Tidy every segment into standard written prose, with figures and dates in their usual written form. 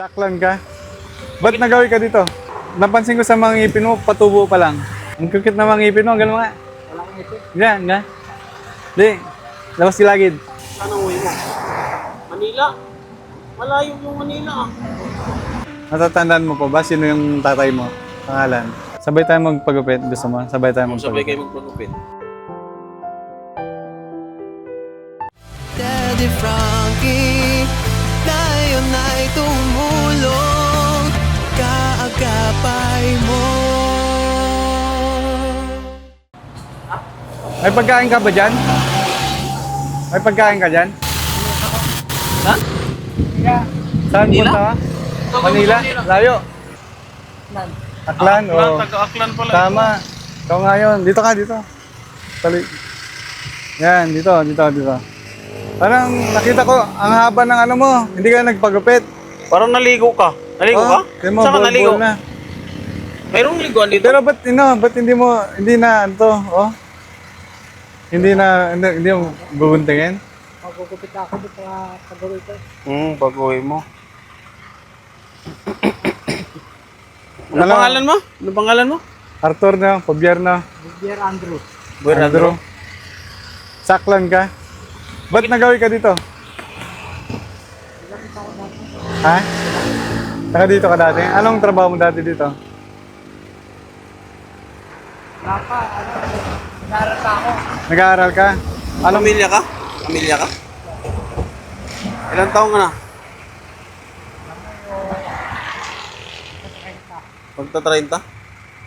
Saklan ka? Ba't nagawi ka dito? Napansin ko sa mga ngipin mo, patubo pa lang. Ang kukit na mga ngipin mo, gano'n nga. Wala kang ngipin. Yan, nga. Di, labas silagid. Saan ang uwi mo? Manila? Malayo yung Manila ah. Natatandaan mo pa ba sino yung tatay mo? Pangalan. Sabay tayo magpagupit. Gusto mo? Sabay tayo Sabay magpagupit. kayo magpagupit. Daddy Frankie, ngayon ay tumulong, kaagapay mo. May pagkain ka ba dyan? May pagkain ka dyan? Ha? Saan Manila? punta ka? Manila? Layo? Aklan? Oo. Taga-Aklan pala. Tama. Ikaw nga yun. Dito ka, dito. Tali. Yan, dito. Parang nakita ko, ang haba ng ano mo. Hindi ka nagpagupit. Parang naligo ka. Naligo ka? Tingnan mo, Saan ka bol-bol naligo? na. Mayroong liguan dito. Pero ba't hindi na, ano to, oh? Hindi mo bubuntingin? Magugupit ako dito sa pagawin ko. Pag-uwi mo. Ano Alam- pangalan mo? Ano pangalan mo? Arthur na, Pabierno, Dear Andrew. Andrew. Saklan ka? Ba't nagawi ka dito? Ha? Saka dito ka dati? Anong trabaho mo dati dito? Wala pa, nag-aaral pa ako. Nag-aaral ka? Anong Pamilya ka? Pamilya ka? Ilang taong ka na? Pagta-30?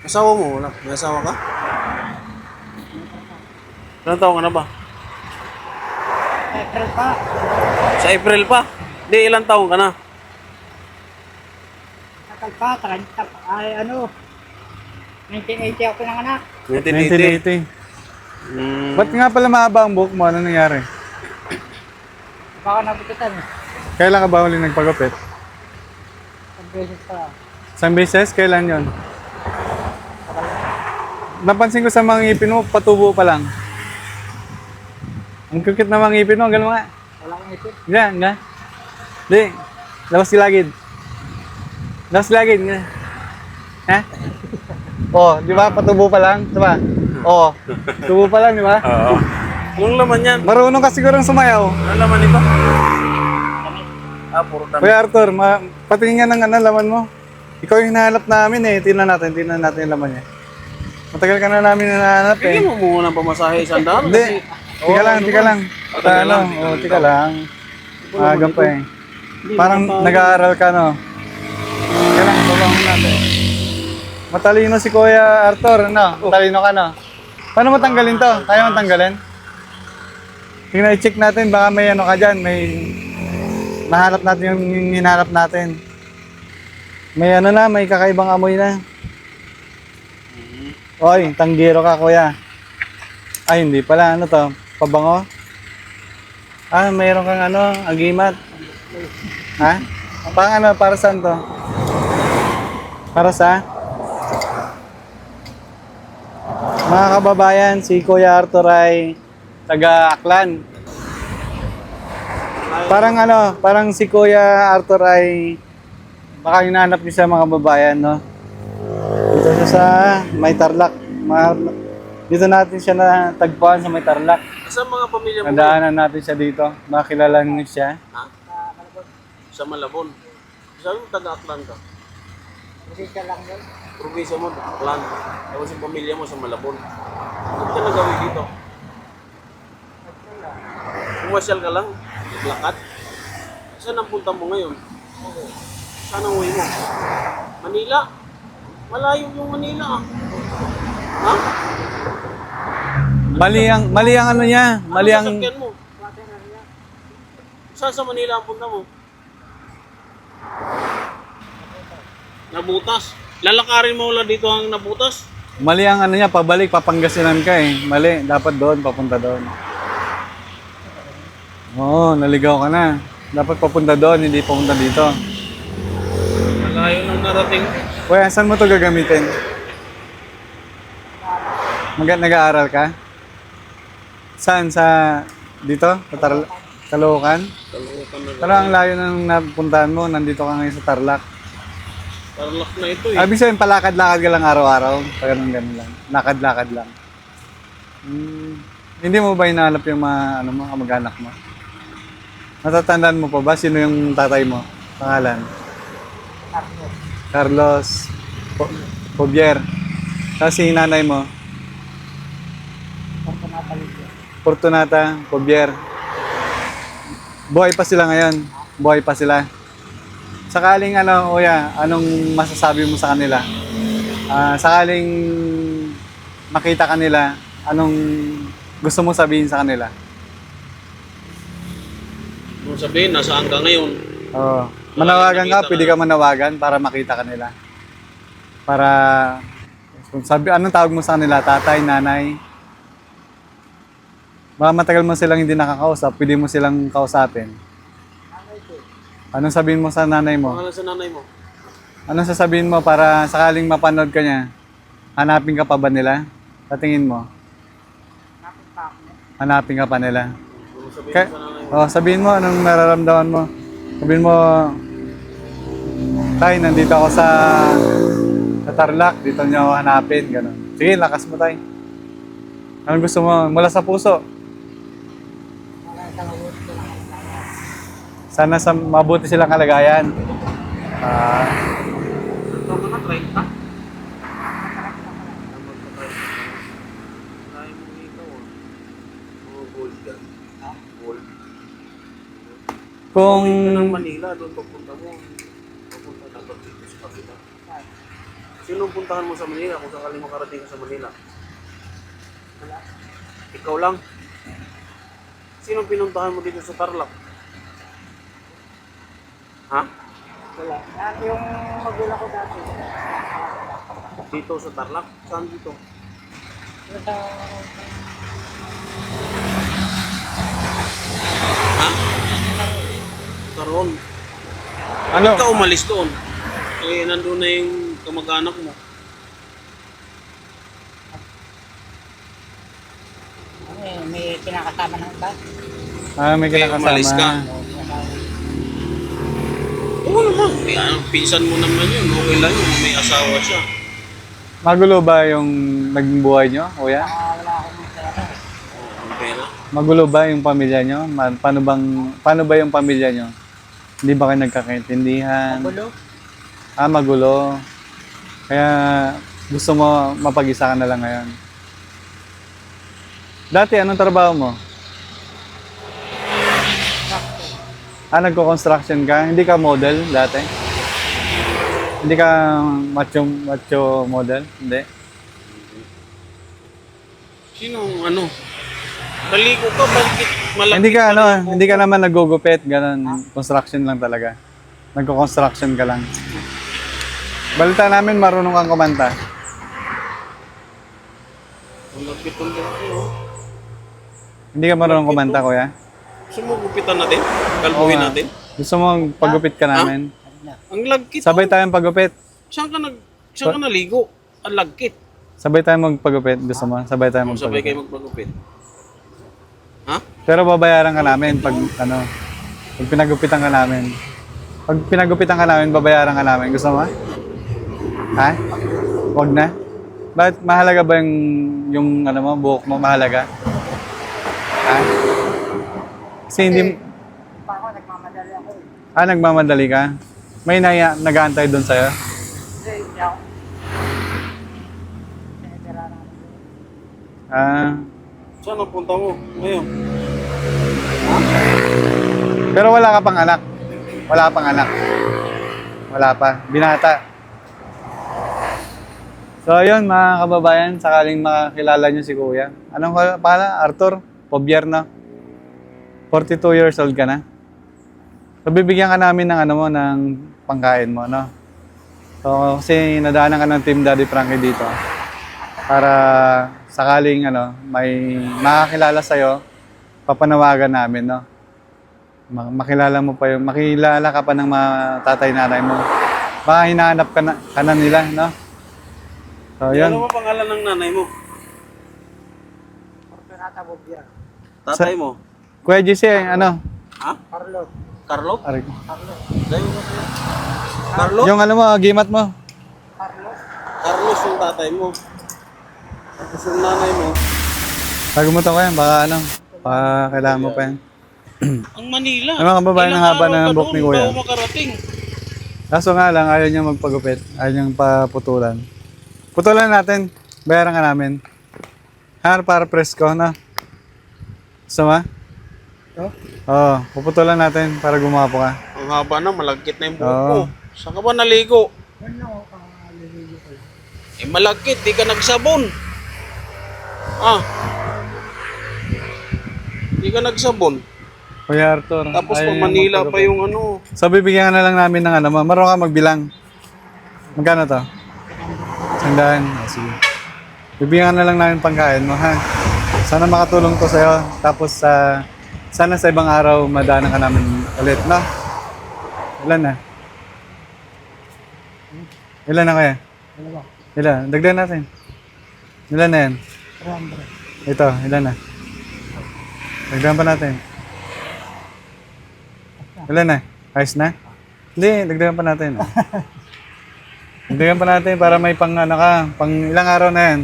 Asawa mo? Wala. May asawa ka? Ilang taong ka na ba? April pa. Sa April pa? Hindi, ilang taong ka na? Takal pa, 30 pa. Ay, ano, 1980 ako pinanganak. 1980. 1980. Ba't nga pala mahaba ang buhok mo? Ano nangyari? Baka nabukitan eh. Kailan ka ba huli nagpagupit? Isang beses pa lang. Isang beses? Kailan yon? Napansin ko sa mga ngipin mo, patubo pa lang. Ang kukit na mga ngipin mo, gano'n nga. Wala kang ngipin. Yan, nga. Di, labas silagid. Labas silagid, nga. Ha? Oh, di ba? Patubo pa lang, di ba? Oh, tubo pa lang, di ba? Oo. Anong laman yan? Marunong ka sigurong sumayaw. Anong laman ito? Puro dami. Kuya Arthur, patingin nga ng ano, laman mo. Ikaw yung hinahanap namin eh. Tingnan natin yung laman niya. Matagal ka na namin hinahanap eh. Bigyan mo muna ng pamasahe isang daan. Hindi. Tika lang. Tagal lang. Tika lang. Aga pa eh. Parang nag-aaral ka, no? Tika lang, babang natin. Matalino si Kuya Arthur, no? Matalino ka, no? Paano mo tanggalin to? Kaya mo tanggalin? Tingnan, i-check natin. Baka may ano ka dyan. May mahanap natin yung hinahanap natin. May ano na, may kakaibang amoy na. Oy, tanggiro ka, kuya. Ay, hindi pala. Ano to? Pabango? Ah, mayroon kang ano, agimat. Ha? Pang ano, para saan to? Para sa? Mga kababayan, si Kuya Arthur ay taga-Aklan. Parang ano, parang si Kuya Arthur ay baka hinahanap niyo sa mga babayan, no? Dito siya sa May Tarlac. Dito natin siya natagpuan sa May Tarlac. Sa mga pamilya mo? Nadaanan natin siya dito. Makilala niyo siya. Ha? Sa Malabon. Sabi mo taga-Aklan ka? Hindi ka lang yun. Probinsya mo, Aklan. Tapos yung pamilya mo sa Malabon. Ano ka nagawin dito? Pumasyal ka lang? Naglakad? Saan ang punta mo ngayon? Saan ang uwi mo? Manila? Malayo yung Manila ah. Ha? Mali ang ano niya. Mali ang Ano sasakyan mo? Saan sa Manila ang punta mo? Nabutas. Lalakarin mo ulit dito ang nabutas. mali ang ano niya, pabalik Papangasinan ka eh. Mali, dapat doon, papunta doon. Oo, naligaw ka na. Dapat papunta doon, hindi papunta dito. Malayo nang narating. Kuya, saan mo to gagamitin? Nag-aaral ka? Saan? Sa dito? Sa Caloocan? Caloocan na. Pero ang layo ng napuntahan mo, nandito ka ngayon sa Tarlac. Tarlac na ito eh. Ibig sabihin, palakad-lakad ka lang araw-araw. Ganun lang. Lakad-lakad lang. Hindi mo ba hinahanap yung mga kamag-anak mo? Natatandaan mo pa ba? Sino yung tatay mo? Pangalan? Carlos Pobier. Tapos si nanay mo? Fortunata Pobier. Buhay pa sila ngayon. Buhay pa sila. Sakaling kuya, anong masasabi mo sa kanila? Sakaling makita kanila, anong gusto mo sabihin sa kanila? Kung sabihin, nasaan ka ngayon? Oo. Manawagan ka, pwede ka manawagan para makita kanila. Para, anong tawag mo sa kanila? Tatay, nanay? Baka matagal mo silang hindi nakakausap, pwede mo silang kausapin. Anong sabihin mo sa nanay mo? Pangalan sa nanay mo? Anong sasabihin mo para sakaling mapanood ka niya? Hanapin ka pa ba nila? Sa tingin mo? Hanapin ka pa nila? Ano sabihin mo sa nanay mo? Sabihin mo anong nararamdaman mo. Sabihin mo, Tay, nandito ako sa Tarlac, dito niyo ako hanapin, gano'n. Sige, lakas mo, Tay. Anong gusto mo? Mula sa puso. Sana mabuti silang kalagayan. Ito ka na, 30. Kaya mo ikaw ah. Mga gold yan. Gold. Kung Ka ng Manila, doon papunta mo. Papunta dapat dito sa kabila. Sino puntahan mo sa Manila kung sakaling makarating ka sa Manila? Ikaw lang. Sino pinuntahan mo dito sa Tarlac? Ha? Wala. Yan yung magulang ko dati. Dito sa Tarlac? Saan dito? Yung sa... Ha? Karon. ano? Ikaw umalis doon. Eh, nandun na yung kamag-anak mo. May kinakasama ng iba. May Umalis ka. kinakasama. Oo naman. Pinsan mo naman yun. Okay lang yun. May asawa siya. Magulo ba yung naging buhay nyo, kuya? Wala akong pera. Ang pera. Magulo ba yung pamilya nyo? Paano ba yung pamilya nyo? Hindi ba kayo nagkakaintindihan? Magulo. Magulo. Kaya gusto mo mapag-isa ka na lang ngayon. Dati, anong trabaho mo? Nagko-construction ka? Hindi ka model dati? Hindi ka macho model? Hindi? Sinong ano? Naligo ka, bakit malaki? Hindi ka hindi ka naman nagugupit, ganun. Construction lang talaga. Nagko-construction ka lang. Balita namin marunong kang kumanta. Malapit ang laki, oh. Hindi ka marunong kumanta, kuya? Gusto mo gupitan natin? Kalbuhin Oo nga. natin? Gusto mo pagupit ka namin? Ang lagkit. Sabay oh. tayong pagupit. Saan ka naligo? Ang lagkit. Sabay tayong magpagupit. Gusto mo? Sabay tayong Sabay magpagupit. kayo magpagupit. Ha? Pero babayaran ka namin pag pag pinagupitan ka namin. Pag pinagupitan ka namin, babayaran ka namin. Gusto mo? Ha? Wag na? Bakit mahalaga ba yung buhok mo mahalaga? Ha? Kasi hindi... Pa ako, nagmamadali ako eh. Nagmamadali ka? May nag-aantay doon sa'yo? Kasi hindi ako. Sinitira na ako. Saan ang punta mo? Ngayon. Pero wala ka pang anak? Wala ka pang anak? Wala pa? Binata? So ayun mga kababayan, sakaling makakilala nyo si Kuya. Anong pala? Arthur Pobier na. 42 years old ka na. So bibigyan ka namin ng ng pangkain mo, no? So kasi nadaanan ka ng Team Daddy Frankie dito. Para sakaling may makakilala sa'yo, papanawagan namin, no? Makilala ka pa ng mga tatay-nanay mo. Baka hinahanap ka na nila, no? So, yun. Ano ba pangalan ng nanay mo? Fortunata Bobia. Tatay mo? Kuya JC, Ha? Carlos. Carlo? Aray. Dayo mo sa'yo. Carlo? Yung ano mo, gimat mo. Carlos. Carlos yung tatay mo. Tapos yung nanay mo. Tagumutan ko yan, baka ano, baka kailangan mo pa yan. Ang Manila. Ang mga kababayan, Ilang ang haba araw na ng ka buhok ni doon Kuya. bago makarating. Kaso nga lang, ayaw niya magpagupit. Ayaw niyang paputulan. Putulan natin. Bayaran ka namin. Para presko, na. Gusto mo? Oo, puputulan natin para gumapo ka. Ang haba na, malagkit na yung buhok Oo. mo. Saan ka ba naligo? Yan lang ako kaliligo ko. Eh malagkit, di ka nagsabon. Ah. Di ka nagsabon. Kuya Arthur. Tapos ayaw pa niyang Manila pa magpagupit. yung ano. So, bibigyan ka na lang namin ng ano mo. Marunong ka magbilang. Magkano to? 100. Sige. Bibigyan ka na lang namin pangkain mo, ha? Sana makatulong to sa'yo. Tapos, sana sa ibang araw madaanan ka namin ulit, no? Ilan na? Ilan na kaya? Dalawa. Ilan? Dagdagan natin. Ilan na yan? 300. Ito, ilan na? Dagdagan pa natin. Ilan na? Ayos na? Hindi, dagdagan pa natin. Dagdagan pa natin para may pang ano ka, pang ilang araw na yan.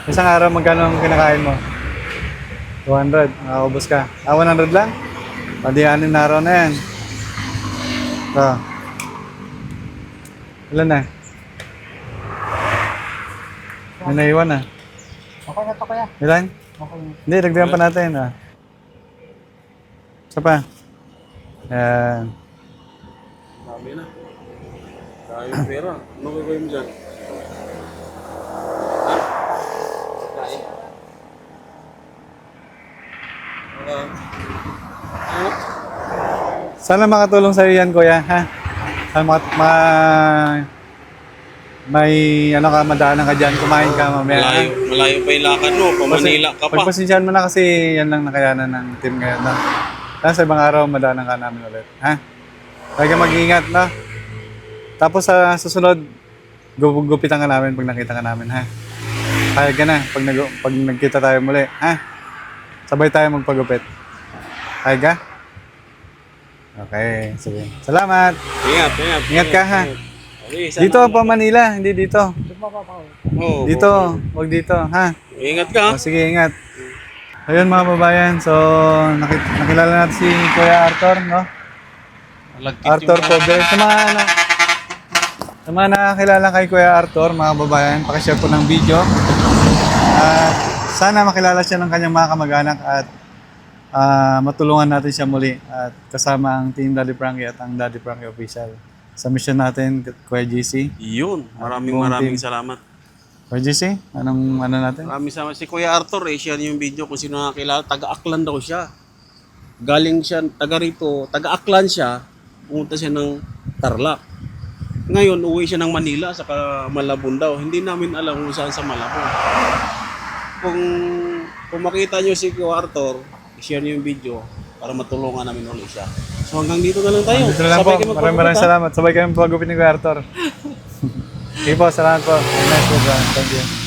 Isang araw magkano ang kinakain mo? 200, nakakaubos ka. 100 lang? Padi 6 na araw na yan. Ito. Ilan na? May naiwan na. Okay na to kaya. Ilan? Okay na. Hindi, dagdagan pa natin. Isa pa. Yan. Dami na. Dami yung pera. Ano gagawin mo dyan? Ha? Kain? Ano? Sana makatulong sa iyo yan, kuya, ha? Sana may ano ka, madaanan ka dyan, kumain ka mamaya. ha? Malayo pa yung lakad mo. Pa Manila ka pa. Pagpasensyahan mo na kasi yan lang nakayanan ng team ngayon, no? Sana sa ibang araw, madaanan ka namin ulit, ha? Lagi mag-iingat, no? Tapos sa susunod, gupitan ka namin pag nakita ka namin, ha? Kaya ka na pag nagkita tayo muli, ha? Sabay tayo magpagupit. Kaya ka? Okay, sige. Salamat. Ingat. Ingat ka, ha? Okay, Dito pa Manila, hindi dito. Oh, Dito, wag dito, ha? Ingat ka. O, sige, ingat. Ayun mga babayan, so nakilala natin si Kuya Arthur, no? Malagkit Arthur yung Pobre. Sa mga nakakilala kay Kuya Arthur, mga babayan, pakishare po ng video. At sana makilala siya ng kanyang mga kamag-anak at matulungan natin siya muli at kasama ang Team Daddy Frankie at ang Daddy Frankie Official. Sa mission natin, Kuya GC. Yun. Maraming Buong team. salamat. Kuya GC, anong ano natin? Maraming salamat. Si Kuya Arthur, share niyo yung video kung sino nakakilala. Taga-Aklan daw siya. Galing siya, taga rito, taga-Aklan siya. Pumunta siya ng Tarlac. Ngayon, uwi siya ng Manila, saka Malabon daw. Hindi namin alam kung saan sa Malabon. Kung makita niyo si Kuya Arthur, share niyo yung video para matulungan namin ulit siya. So hanggang dito na lang tayo. Dito na lang po. kayo Maraming magpapagupit, ha? salamat. Sabay kami magpagupit ni Kuya Arthur. Sige po, salamat po. Nice po, bro. Thank you.